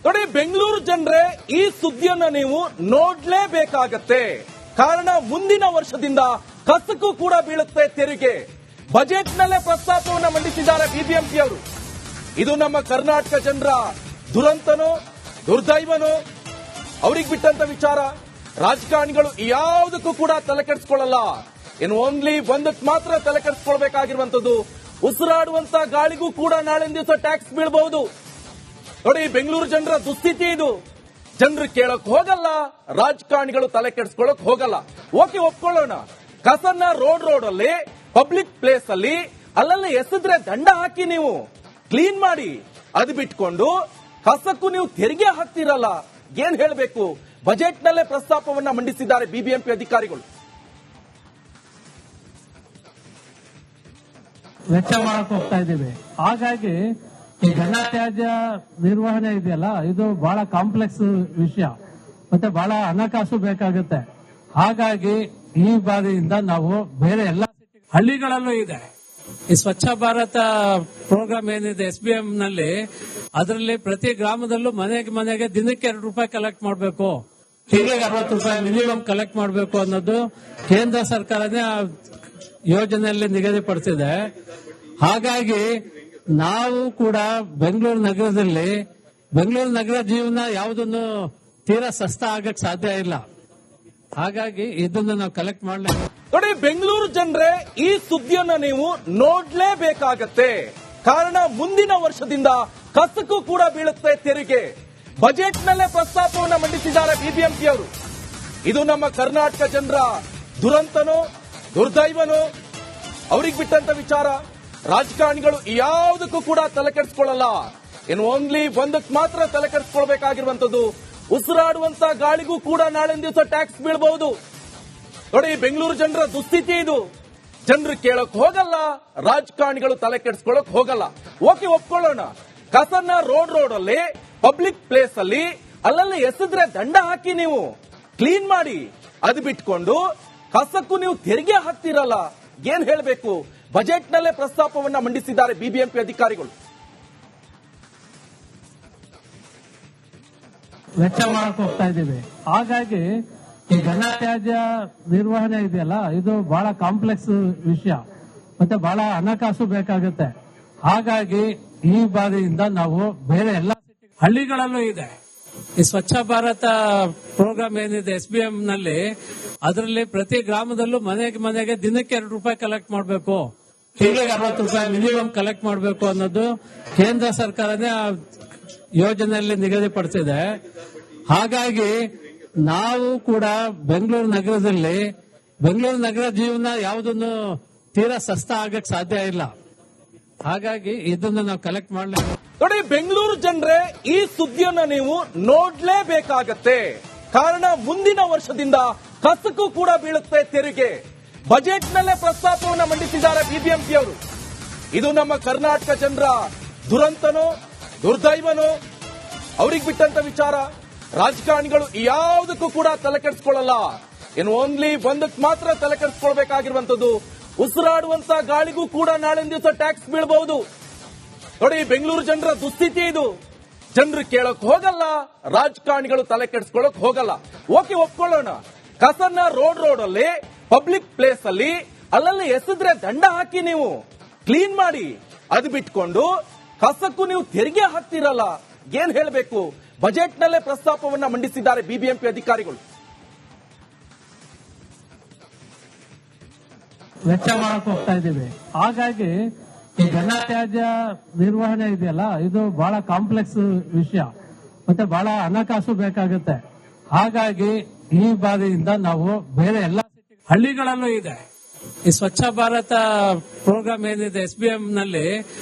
ನೋಡಿ, ಬೆಂಗಳೂರು ಜನರೇ ಈ ಸುದ್ದಿಯನ್ನ ನೀವು ನೋಡ್ಲೇಬೇಕಾಗತ್ತೆ. ಕಾರಣ ಮುಂದಿನ ವರ್ಷದಿಂದ ಕಸಕ್ಕೂ ಕೂಡ ಬೀಳುತ್ತೆ ತೆರಿಗೆ. ಬಜೆಟ್ ನಲ್ಲೇ ಪ್ರಸ್ತಾಪವನ್ನು ಮಂಡಿಸಿದ್ದಾರೆ ಬಿಬಿಎಂಪಿ ಅವರು. ಇದು ನಮ್ಮ ಕರ್ನಾಟಕ ಜನರ ದುರಂತನೋ ದುರ್ದೈವನೋ ಅವ್ರಿಗೆ ಬಿಟ್ಟಂತ ವಿಚಾರ. ರಾಜಕಾರಣಿಗಳು ಯಾವುದಕ್ಕೂ ಕೂಡ ತಲೆ ಕೆಡಿಸ್ಕೊಳ್ಳಲ್ಲ. ಇನ್ನು ಓನ್ಲಿ ಒಂದಕ್ಕೆ ಮಾತ್ರ ತಲೆ ಕೆಡಿಸ್ಕೊಳ್ಬೇಕಾಗಿರುವಂತದ್ದು, ಉಸಿರಾಡುವಂತ ಗಾಳಿಗೂ ಕೂಡ ನಾಳಿನ ದಿವಸ ಟ್ಯಾಕ್ಸ್ ಬೀಳಬಹುದು. ನೋಡಿ, ಬೆಂಗಳೂರು ಜನರ ದುಸ್ಥಿತಿ ಇದು. ಜನರು ಕೇಳಕ್ ಹೋಗಲ್ಲ, ರಾಜಕಾರಣಿಗಳು ತಲೆ ಕೆಡಿಸ್ಕೊಳ್ಳಕ್ ಹೋಗಲ್ಲ. ಓಕೆ, ಒಪ್ಕೊಳ್ಳೋಣ. ಕಸನ್ನ ರೋಡ್ ಅಲ್ಲಿ ಪಬ್ಲಿಕ್ ಪ್ಲೇಸ್ ಅಲ್ಲಿ ಅಲ್ಲಲ್ಲಿ ಎಸೆದ್ರೆ ದಂಡ ಹಾಕಿ ನೀವು ಕ್ಲೀನ್ ಮಾಡಿ. ಅದು ಬಿಟ್ಕೊಂಡು ಕಸಕ್ಕೂ ನೀವು ತೆರಿಗೆ ಹಾಕ್ತಿರಲ್ಲ. ಏನ್ ಹೇಳಬೇಕು? ಬಜೆಟ್ ನಲ್ಲೇ ಪ್ರಸ್ತಾಪವನ್ನ ಮಂಡಿಸಿದ್ದಾರೆ ಬಿಬಿಎಂಪಿ ಅಧಿಕಾರಿಗಳು. ವೆಚ್ಚ ಮಾಡಕ್ ಹೋಗ್ತಾ ಇದ್ದೀವಿ. ಹಾಗಾಗಿ ಈ ಘನತ್ಯಾಜ್ಯ ನಿರ್ವಹಣೆ ಇದೆಯಲ್ಲ, ಇದು ಬಹಳ ಕಾಂಪ್ಲೆಕ್ಸ್ ವಿಷಯ, ಮತ್ತೆ ಬಹಳ ಹಣಕಾಸು ಬೇಕಾಗುತ್ತೆ. ಹಾಗಾಗಿ ಈ ಬಾರಿಯಿಂದ ನಾವು ಬೇರೆ ಎಲ್ಲ ಹಳ್ಳಿಗಳಲ್ಲೂ ಇದೆ ಈ ಸ್ವಚ್ಛ ಭಾರತ ಪ್ರೋಗ್ರಾಮ್ ಏನಿದೆ SBM ನಲ್ಲಿ, ಅದರಲ್ಲಿ ಪ್ರತಿ ಗ್ರಾಮದಲ್ಲೂ ಮನೆಗೆ ದಿನಕ್ಕೆ ₹2 ಕಲೆಕ್ಟ್ ಮಾಡಬೇಕು, ತಿಂಗಳಿಗೆ ₹60 ಮಿನಿಮಮ್ ಕಲೆಕ್ಟ್ ಮಾಡಬೇಕು ಅನ್ನೋದು ಕೇಂದ್ರ ಸರ್ಕಾರನೇ ಯೋಜನೆಯಲ್ಲಿ ನಿಗದಿಪಡಿಸಿದೆ. ಹಾಗಾಗಿ ನಾವು ಕೂಡ ಬೆಂಗಳೂರು ನಗರ ಜೀವನ ಯಾವುದನ್ನು ತೀರಾ ಸಸ್ತ ಆಗಕ್ಕೆ ಸಾಧ್ಯ ಇಲ್ಲ. ಹಾಗಾಗಿ ಇದನ್ನು ನಾವು ಕಲೆಕ್ಟ್ ಮಾಡಲೇಬೇಕು. ನೋಡಿ, ಬೆಂಗಳೂರು ಜನರೇ ಈ ಸುದ್ದಿಯನ್ನ ನೀವು ನೋಡ್ಲೇಬೇಕಾಗತ್ತೆ. ಕಾರಣ ಮುಂದಿನ ವರ್ಷದಿಂದ ಕಸಕ್ಕೂ ಕೂಡ ಬೀಳುತ್ತೆ ತೆರಿಗೆ. ಬಜೆಟ್ ನಲ್ಲೇ ಪ್ರಸ್ತಾಪವನ್ನು ಮಂಡಿಸಿದ್ದಾರೆ ಬಿಬಿಎಂಪಿ ಅವರು. ಇದು ನಮ್ಮ ಕರ್ನಾಟಕ ಜನರ ದುರಂತನೋ ದುರ್ದೈವನೋ ಅವ್ರಿಗೆ ಬಿಟ್ಟಂತ ವಿಚಾರ. ರಾಜಕಾರಣಿಗಳು ಯಾವುದಕ್ಕೂ ಕೂಡ ತಲೆ ಕೆಡಿಸ್ಕೊಳ್ಳಲ್ಲ. ಇನ್ನು ಓನ್ಲಿ ಒಂದಕ್ಕೆ ಮಾತ್ರ ತಲೆ ಕೆಡಿಸ್ಕೊಳ್ಬೇಕಾಗಿರುವಂತದ್ದು, ಉಸಿರಾಡುವಂತ ಗಾಳಿಗೂ ಕೂಡ ನಾಳಿನ ದಿವಸ ಟ್ಯಾಕ್ಸ್ ಬೀಳಬಹುದು. ನೋಡಿ, ಬೆಂಗಳೂರು ಜನರ ದುಸ್ಥಿತಿ ಇದು. ಜನರು ಕೇಳಕ್ ಹೋಗಲ್ಲ, ರಾಜಕಾರಣಿಗಳು ತಲೆ ಕೆಡಿಸ್ಕೊಳ್ಳಕ್ ಹೋಗಲ್ಲ. ಓಕೆ, ಒಪ್ಕೊಳ್ಳೋಣ. ಕಸನ್ನ ರೋಡ್ ಅಲ್ಲಿ ಪಬ್ಲಿಕ್ ಪ್ಲೇಸ್ ಅಲ್ಲಿ ಅಲ್ಲಲ್ಲಿ ಎಸೆದ್ರೆ ದಂಡ ಹಾಕಿ ನೀವು ಕ್ಲೀನ್ ಮಾಡಿ. ಅದು ಬಿಟ್ಕೊಂಡು ಕಸಕ್ಕೂ ನೀವು ತೆರಿಗೆ ಹಾಕ್ತಿರಲ್ಲ. ಏನ್ ಹೇಳಬೇಕು? ಬಜೆಟ್ ನಲ್ಲೇ ಪ್ರಸ್ತಾಪವನ್ನ ಮಂಡಿಸಿದ್ದಾರೆ ಬಿಬಿಎಂಪಿ ಅಧಿಕಾರಿಗಳು. ವೆಚ್ಚ ಮಾಡಕ್ ಹೋಗ್ತಾ ಇದ್ದೀವಿ. ಹಾಗಾಗಿ ಈ ಘನತ್ಯಾಜ್ಯ ನಿರ್ವಹಣೆ ಇದೆಯಲ್ಲ, ಇದು ಬಹಳ ಕಾಂಪ್ಲೆಕ್ಸ್ ವಿಷಯ, ಮತ್ತೆ ಬಹಳ ಹಣಕಾಸು ಬೇಕಾಗುತ್ತೆ. ಹಾಗಾಗಿ ಈ ಬಾರಿಯಿಂದ ನಾವು ಬೇರೆ ಎಲ್ಲ ಹಳ್ಳಿಗಳಲ್ಲೂ ಇದೆ ಈ ಸ್ವಚ್ಛ ಭಾರತ ಪ್ರೋಗ್ರಾಮ್ ಏನಿದೆ SBM ನಲ್ಲಿ, ಅದರಲ್ಲಿ ಪ್ರತಿ ಗ್ರಾಮದಲ್ಲೂ ಮನೆಗೆ ದಿನಕ್ಕೆ ₹2 ಕಲೆಕ್ಟ್ ಮಾಡಬೇಕು, ತಿಂಗಳಿಗೆ ₹60 ಮಿನಿಮಮ್ ಕಲೆಕ್ಟ್ ಮಾಡಬೇಕು ಅನ್ನೋದು ಕೇಂದ್ರ ಸರ್ಕಾರನೇ ಯೋಜನೆಯಲ್ಲಿ ನಿಗದಿಪಡಿಸಿದೆ. ಹಾಗಾಗಿ ನಾವು ಕೂಡ ಬೆಂಗಳೂರು ನಗರ ಜೀವನ ಯಾವುದನ್ನು ತೀರಾ ಸಸ್ತ ಆಗಕ್ಕೆ ಸಾಧ್ಯ ಇಲ್ಲ. ಹಾಗಾಗಿ ಇದನ್ನು ನಾವು ಕಲೆಕ್ಟ್ ಮಾಡಲೇಬೇಕು. ನೋಡಿ, ಬೆಂಗಳೂರು ಜನರೇ ಈ ಸುದ್ದಿಯನ್ನ ನೀವು ನೋಡ್ಲೇಬೇಕಾಗತ್ತೆ. ಕಾರಣ ಮುಂದಿನ ವರ್ಷದಿಂದ ಕಸಕ್ಕೂ ಕೂಡ ಬೀಳುತ್ತೆ ತೆರಿಗೆ. ಬಜೆಟ್ ನಲ್ಲೇ ಪ್ರಸ್ತಾಪವನ್ನು ಮಂಡಿಸಿದ್ದಾರೆ ಬಿಬಿಎಂಪಿ ಅವರು. ಇದು ನಮ್ಮ ಕರ್ನಾಟಕ ಜನರ ದುರಂತನೋ ದುರ್ದೈವನೋ ಅವ್ರಿಗೆ ಬಿಟ್ಟಂತ ವಿಚಾರ. ರಾಜಕಾರಣಿಗಳು ಯಾವುದಕ್ಕೂ ಕೂಡ ತಲೆ ಕೆಡಿಸ್ಕೊಳ್ಳಲ್ಲ. ಇನ್ನು ಓನ್ಲಿ ಒಂದಕ್ಕೆ ಮಾತ್ರ ತಲೆ ಕೆಡಿಸ್ಕೊಳ್ಬೇಕಾಗಿರುವಂತದ್ದು, ಉಸಿರಾಡುವಂತ ಗಾಳಿಗೂ ಕೂಡ ನಾಳಿನ ದಿವಸ ಟ್ಯಾಕ್ಸ್ ಬೀಳಬಹುದು. ನೋಡಿ, ಬೆಂಗಳೂರು ಜನರ ದುಸ್ಥಿತಿ ಇದು. ಜನರು ಕೇಳಕ್ ಹೋಗಲ್ಲ, ರಾಜಕಾರಣಿಗಳು ತಲೆ ಕೆಡಿಸ್ಕೊಳ್ಳಕ್ ಹೋಗಲ್ಲ. ಓಕೆ, ಒಪ್ಕೊಳ್ಳೋಣ. ಕಸನ್ನ ರೋಡ್ ಅಲ್ಲಿ ಪಬ್ಲಿಕ್ ಪ್ಲೇಸ್ ಅಲ್ಲಿ ಅಲ್ಲಲ್ಲಿ ಎಸೆದ್ರೆ ದಂಡ ಹಾಕಿ ನೀವು ಕ್ಲೀನ್ ಮಾಡಿ. ಅದು ಬಿಟ್ಕೊಂಡು ಕಸಕ್ಕೂ ನೀವು ತೆರಿಗೆ ಹಾಕ್ತಿರಲ್ಲ. ಏನ್ ಹೇಳಬೇಕು? ಬಜೆಟ್ ನಲ್ಲೇ ಪ್ರಸ್ತಾಪವನ್ನ ಮಂಡಿಸಿದ್ದಾರೆ ಬಿಬಿಎಂಪಿ ಅಧಿಕಾರಿಗಳು. ವೆಚ್ಚ ಮಾಡಕ್ ಹೋಗ್ತಾ ಇದ್ದೀವಿ. ಹಾಗಾಗಿ ಈ ಘನತ್ಯಾಜ್ಯ ನಿರ್ವಹಣೆ ಇದೆಯಲ್ಲ, ಇದು ಬಹಳ ಕಾಂಪ್ಲೆಕ್ಸ್ ವಿಷಯ, ಮತ್ತೆ ಬಹಳ ಹಣಕಾಸು ಬೇಕಾಗುತ್ತೆ. ಹಾಗಾಗಿ ಈ ಬಾರಿಯಿಂದ ನಾವು ಬೇರೆ ಎಲ್ಲ ಹಳ್ಳಿಗಳಲ್ಲೂ ಇದೆ ಈ ಸ್ವಚ್ಛ ಭಾರತ ಪ್ರೋಗ್ರಾಮ್ ಏನಿದೆ SBM ನಲ್ಲಿ,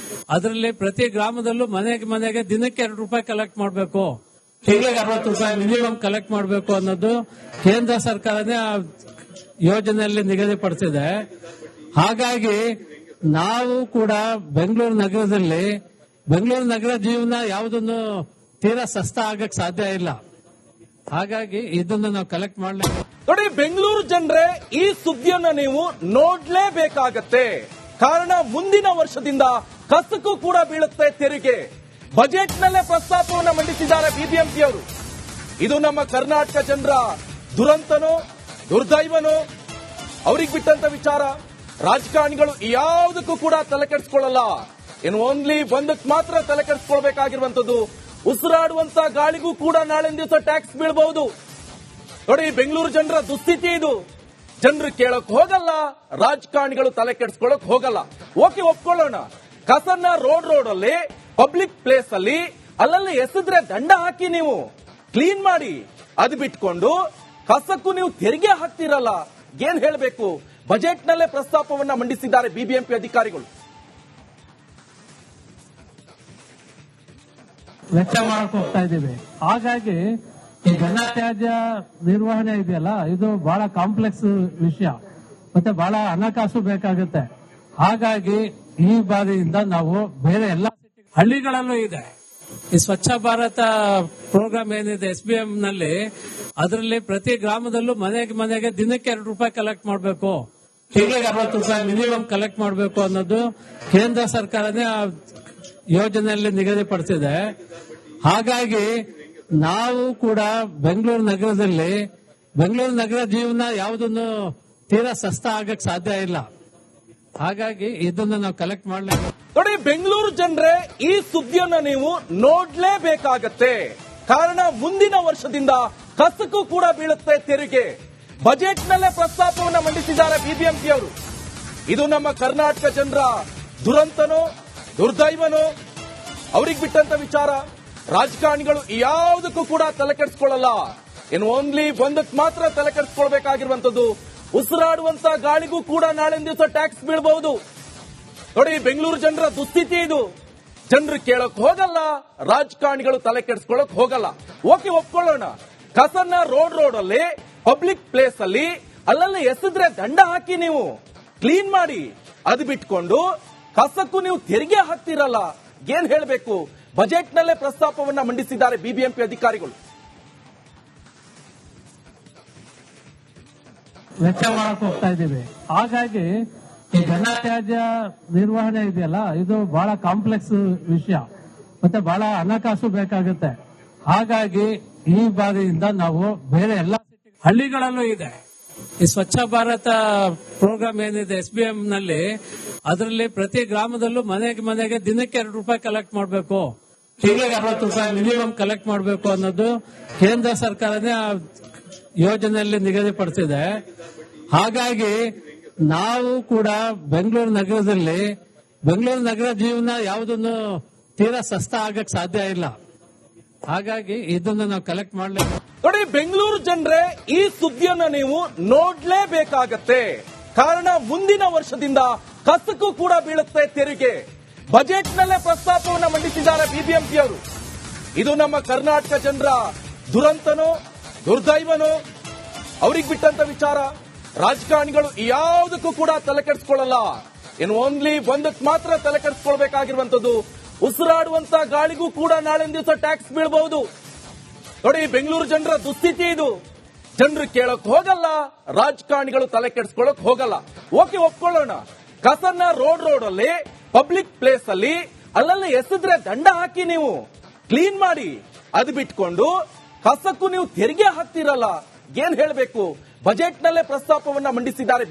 ಅದರಲ್ಲಿ ಪ್ರತಿ ಗ್ರಾಮದಲ್ಲೂ ಮನೆಗೆ ದಿನಕ್ಕೆ ₹2 ಕಲೆಕ್ಟ್ ಮಾಡಬೇಕು, ತಿಂಗಳಿಗೆ ₹60 ಮಿನಿಮಮ್ ಕಲೆಕ್ಟ್ ಮಾಡಬೇಕು ಅನ್ನೋದು ಕೇಂದ್ರ ಸರ್ಕಾರನೇ ಯೋಜನೆಯಲ್ಲಿ ನಿಗದಿಪಡಿಸಿದೆ. ಹಾಗಾಗಿ ನಾವು ಕೂಡ ಬೆಂಗಳೂರು ನಗರ ಜೀವನ ಯಾವುದನ್ನು ತೀರಾ ಸಸ್ತ ಆಗಕ್ಕೆ ಸಾಧ್ಯ ಇಲ್ಲ. ಹಾಗಾಗಿ ಇದನ್ನು ನಾವು ಕಲೆಕ್ಟ್ ಮಾಡಲೇಬೇಕು. ನೋಡಿ, ಬೆಂಗಳೂರು ಜನರೇ ಈ ಸುದ್ದಿಯನ್ನ ನೀವು ನೋಡ್ಲೇಬೇಕಾಗತ್ತೆ. ಕಾರಣ ಮುಂದಿನ ವರ್ಷದಿಂದ ಕಸಕ್ಕೂ ಕೂಡ ಬೀಳುತ್ತೆ ತೆರಿಗೆ. ಬಜೆಟ್ನಲ್ಲೇ ಪ್ರಸ್ತಾಪವನ್ನು ಮಂಡಿಸಿದ್ದಾರೆ ಬಿಬಿಎಂಪಿ ಅವರು. ಇದು ನಮ್ಮ ಕರ್ನಾಟಕ ಜನರ ದುರಂತನೋ ದುರ್ದೈವನೋ ಅವ್ರಿಗೆ ಬಿಟ್ಟಂತ ವಿಚಾರ. ರಾಜಕಾರಣಿಗಳು ಯಾವುದಕ್ಕೂ ಕೂಡ ತಲೆ ಕೆಡಿಸ್ಕೊಳ್ಳಲ್ಲ. ಇನ್ನು ಓನ್ಲಿ ಒಂದಕ್ಕೆ ಮಾತ್ರ ತಲೆ ಕೆಡಿಸ್ಕೊಳ್ಬೇಕಾಗಿರುವಂತದ್ದು, ಉಸಿರಾಡುವಂತ ಗಾಳಿಗೂ ಕೂಡ ನಾಳಿನ ದಿವಸ ಟ್ಯಾಕ್ಸ್ ಬೀಳಬಹುದು. ನೋಡಿ, ಬೆಂಗಳೂರು ಜನರ ದುಸ್ಥಿತಿ ಇದು. ಜನರು ಕೇಳಕ್ ಹೋಗಲ್ಲ, ರಾಜಕಾರಣಿಗಳು ತಲೆ ಕೆಡಿಸ್ಕೊಳ್ಳಕ್ ಹೋಗಲ್ಲ. ಓಕೆ, ಒಪ್ಕೊಳ್ಳೋಣ. ಕಸನ್ನ ರೋಡ್ ಅಲ್ಲಿ, ಪಬ್ಲಿಕ್ ಪ್ಲೇಸ್ ಅಲ್ಲಿ ಅಲ್ಲಲ್ಲಿ ಎಸೆದ್ರೆ ದಂಡ ಹಾಕಿ ನೀವು ಕ್ಲೀನ್ ಮಾಡಿ. ಅದು ಬಿಟ್ಕೊಂಡು ಕಸಕ್ಕೂ ನೀವು ತೆರಿಗೆ ಹಾಕ್ತಿರಲ್ಲ, ಏನ್ ಹೇಳಬೇಕು? ಬಜೆಟ್ನಲ್ಲೇ ಪ್ರಸ್ತಾಪವನ್ನ ಮಂಡಿಸಿದ್ದಾರೆ ಬಿಬಿಎಂಪಿ ಅಧಿಕಾರಿಗಳು. ವೆಚ್ಚ ಮಾಡಕ್ ಹೋಗ್ತಾ ಇದ್ದೀವಿ. ಹಾಗಾಗಿ ಈ ಘನತ್ಯಾಜ್ಯ ನಿರ್ವಹಣೆ ಇದೆಯಲ್ಲ, ಇದು ಬಹಳ ಕಾಂಪ್ಲೆಕ್ಸ್ ವಿಷಯ, ಮತ್ತೆ ಬಹಳ ಹಣಕಾಸು ಬೇಕಾಗುತ್ತೆ. ಹಾಗಾಗಿ ಈ ಬಾರಿಯಿಂದ ನಾವು ಬೇರೆ ಎಲ್ಲ ಹಳ್ಳಿಗಳಲ್ಲೂ ಇದೆ ಈ ಸ್ವಚ್ಛ ಭಾರತ ಪ್ರೋಗ್ರಾಮ್ ಏನಿದೆ SBM ನಲ್ಲಿ, ಅದರಲ್ಲಿ ಪ್ರತಿ ಗ್ರಾಮದಲ್ಲೂ ಮನೆಗೆ ದಿನಕ್ಕೆ ₹2 ಕಲೆಕ್ಟ್ ಮಾಡಬೇಕು, ತಿಂಗಳಿಗೆ ₹60 ಮಿನಿಮಮ್ ಕಲೆಕ್ಟ್ ಮಾಡಬೇಕು ಅನ್ನೋದು ಕೇಂದ್ರ ಸರ್ಕಾರನೇ ಯೋಜನೆಯಲ್ಲಿ ನಿಗದಿಪಡಿಸಿದೆ. ಹಾಗಾಗಿ ನಾವು ಕೂಡ ಬೆಂಗಳೂರು ನಗರ ಜೀವನ ಯಾವುದನ್ನು ತೀರಾ ಸಸ್ತ ಆಗಕ್ಕೆ ಸಾಧ್ಯ ಇಲ್ಲ. ಹಾಗಾಗಿ ಇದನ್ನು ನಾವು ಕಲೆಕ್ಟ್ ಮಾಡಲೇಬೇಕು. ನೋಡಿ, ಬೆಂಗಳೂರು ಜನರೇ, ಈ ಸುದ್ದಿಯನ್ನ ನೀವು ನೋಡ್ಲೇಬೇಕಾಗತ್ತೆ. ಕಾರಣ ಮುಂದಿನ ವರ್ಷದಿಂದ ಕಸಕ್ಕೂ ಕೂಡ ಬೀಳುತ್ತೆ ತೆರಿಗೆ. ಬಜೆಟ್ನಲ್ಲೇ ಪ್ರಸ್ತಾಪವನ್ನು ಮಂಡಿಸಿದ್ದಾರೆ ಬಿಬಿಎಂಪಿ ಅವರು. ಇದು ನಮ್ಮ ಕರ್ನಾಟಕ ಜನರ ದುರಂತನೋ ದುರ್ದೈವನೋ ಅವ್ರಿಗೆ ಬಿಟ್ಟಂತ ವಿಚಾರ. ರಾಜಕಾರಣಿಗಳು ಯಾವುದಕ್ಕೂ ಕೂಡ ತಲೆ ಕೆಡಿಸ್ಕೊಳ್ಳಲ್ಲ. ಇನ್ನು ಓನ್ಲಿ ಒಂದಕ್ಕೆ ಮಾತ್ರ ತಲೆ ಕೆಡಿಸ್ಕೊಳ್ಬೇಕಾಗಿರುವಂತದ್ದು, ಉಸಿರಾಡುವಂತ ಗಾಳಿಗೂ ಕೂಡ ನಾಳಿನ ದಿವಸ ಟ್ಯಾಕ್ಸ್ ಬೀಳಬಹುದು. ನೋಡಿ, ಬೆಂಗಳೂರು ಜನರ ದುಸ್ಥಿತಿ ಇದು. ಜನರು ಕೇಳಕ್ ಹೋಗಲ್ಲ, ರಾಜಕಾರಣಿಗಳು ತಲೆ ಕೆಡಿಸ್ಕೊಳ್ಳಕ್ ಹೋಗಲ್ಲ. ಓಕೆ, ಒಪ್ಕೊಳ್ಳೋಣ. ಕಸನ್ನ ರೋಡ್ ಅಲ್ಲಿ, ಪಬ್ಲಿಕ್ ಪ್ಲೇಸ್ ಅಲ್ಲಿ ಅಲ್ಲಲ್ಲಿ ಎಸೆದ್ರೆ ದಂಡ ಹಾಕಿ ನೀವು ಕ್ಲೀನ್ ಮಾಡಿ. ಅದು ಬಿಟ್ಕೊಂಡು ಕಸಕ್ಕೂ ನೀವು ತೆರಿಗೆ ಹಾಕ್ತಿರಲ್ಲ, ಏನ್ ಹೇಳಬೇಕು? ಬಜೆಟ್ನಲ್ಲೇ ಪ್ರಸ್ತಾಪವನ್ನ ಮಂಡಿಸಿದ್ದಾರೆ ಬಿಬಿಎಂಪಿ ಅಧಿಕಾರಿಗಳು. ವೆಚ್ಚ ಮಾಡಕ್ ಹೋಗ್ತಾ ಇದ್ದೀವಿ. ಹಾಗಾಗಿ ಈ ಘನತ್ಯಾಜ್ಯ ನಿರ್ವಹಣೆ ಇದೆಯಲ್ಲ, ಇದು ಬಹಳ ಕಾಂಪ್ಲೆಕ್ಸ್ ವಿಷಯ, ಮತ್ತೆ ಬಹಳ ಹಣಕಾಸು ಬೇಕಾಗುತ್ತೆ. ಹಾಗಾಗಿ ಈ ಬಾರಿಯಿಂದ ನಾವು ಬೇರೆ ಎಲ್ಲ ಹಳ್ಳಿಗಳಲ್ಲೂ ಇದೆ ಈ ಸ್ವಚ್ಛ ಭಾರತ ಪ್ರೋಗ್ರಾಮ್ ಏನಿದೆ SBM ನಲ್ಲಿ, ಅದರಲ್ಲಿ ಪ್ರತಿ ಗ್ರಾಮದಲ್ಲೂ ಮನೆಗೆ ದಿನಕ್ಕೆ ₹2 ಕಲೆಕ್ಟ್ ಮಾಡಬೇಕು, ತಿಂಗಳಿಗೆ ₹60 ಮಿನಿಮಮ್ ಕಲೆಕ್ಟ್ ಮಾಡಬೇಕು ಅನ್ನೋದು ಕೇಂದ್ರ ಸರ್ಕಾರನೇ ಯೋಜನೆಯಲ್ಲಿ ನಿಗದಿಪಡಿಸಿದೆ. ಹಾಗಾಗಿ ನಾವು ಕೂಡ ಬೆಂಗಳೂರು ನಗರ ಜೀವನ ಯಾವುದನ್ನು ತೀರಾ ಸಸ್ತ ಆಗಕ್ಕೆ ಸಾಧ್ಯ ಇಲ್ಲ. ಹಾಗಾಗಿ ಇದನ್ನು ನಾವು ಕಲೆಕ್ಟ್ ಮಾಡಲೇಬೇಕು. ನೋಡಿ, ಬೆಂಗಳೂರು ಜನರೇ, ಈ ಸುದ್ದಿಯನ್ನ ನೀವು ನೋಡ್ಲೇಬೇಕಾಗತ್ತೆ. ಕಾರಣ ಮುಂದಿನ ವರ್ಷದಿಂದ ಕಸಕ್ಕೂ ಕೂಡ ಬೀಳುತ್ತೆ ತೆರಿಗೆ. ಬಜೆಟ್ನಲ್ಲೇ ಪ್ರಸ್ತಾಪವನ್ನು ಮಂಡಿಸಿದ್ದಾರೆ ಬಿಬಿಎಂಪಿ ಅವರು. ಇದು ನಮ್ಮ ಕರ್ನಾಟಕ ಜನರ ದುರಂತನೋ ದುರ್ದೈವನೋ ಅವ್ರಿಗೆ ಬಿಟ್ಟಂತ ವಿಚಾರ. ರಾಜಕಾರಣಿಗಳು ಯಾವುದಕ್ಕೂ ಕೂಡ ತಲೆ ಕೆಡಿಸ್ಕೊಳ್ಳಲ್ಲ. ಇನ್ನು ಓನ್ಲಿ ಒಂದಕ್ಕೆ ಮಾತ್ರ ತಲೆ ಕೆಡಿಸ್ಕೊಳ್ಬೇಕಾಗಿರುವಂತದ್ದು, ಉಸಿರಾಡುವಂತ ಗಾಳಿಗೂ ಕೂಡ ನಾಳಿನ ದಿವಸ ಟ್ಯಾಕ್ಸ್ ಬೀಳಬಹುದು. ನೋಡಿ, ಬೆಂಗಳೂರು ಜನರ ದುಸ್ಥಿತಿ ಇದು. ಜನರು ಕೇಳಕ್ ಹೋಗಲ್ಲ, ರಾಜಕಾರಣಿಗಳು ತಲೆ ಕೆಡಿಸ್ಕೊಳ್ಳಕ್ ಹೋಗಲ್ಲ. ಓಕೆ, ಒಪ್ಕೊಳ್ಳೋಣ. ಕಸನ್ನ ರೋಡ್ ಅಲ್ಲಿ, ಪಬ್ಲಿಕ್ ಪ್ಲೇಸ್ ಅಲ್ಲಿ ಅಲ್ಲಲ್ಲಿ ಎಸೆದ್ರೆ ದಂಡ ಹಾಕಿ ನೀವು ಕ್ಲೀನ್ ಮಾಡಿ. ಅದು ಬಿಟ್ಕೊಂಡು ಕಸಕ್ಕೂ ನೀವು ತೆರಿಗೆ ಹಾಕ್ತಿರಲ್ಲ, ಏನ್ ಹೇಳಬೇಕು? ಬಜೆಟ್ನಲ್ಲೇ ಪ್ರಸ್ತಾಪವನ್ನ ಮಂಡಿಸಿದ್ದಾರೆ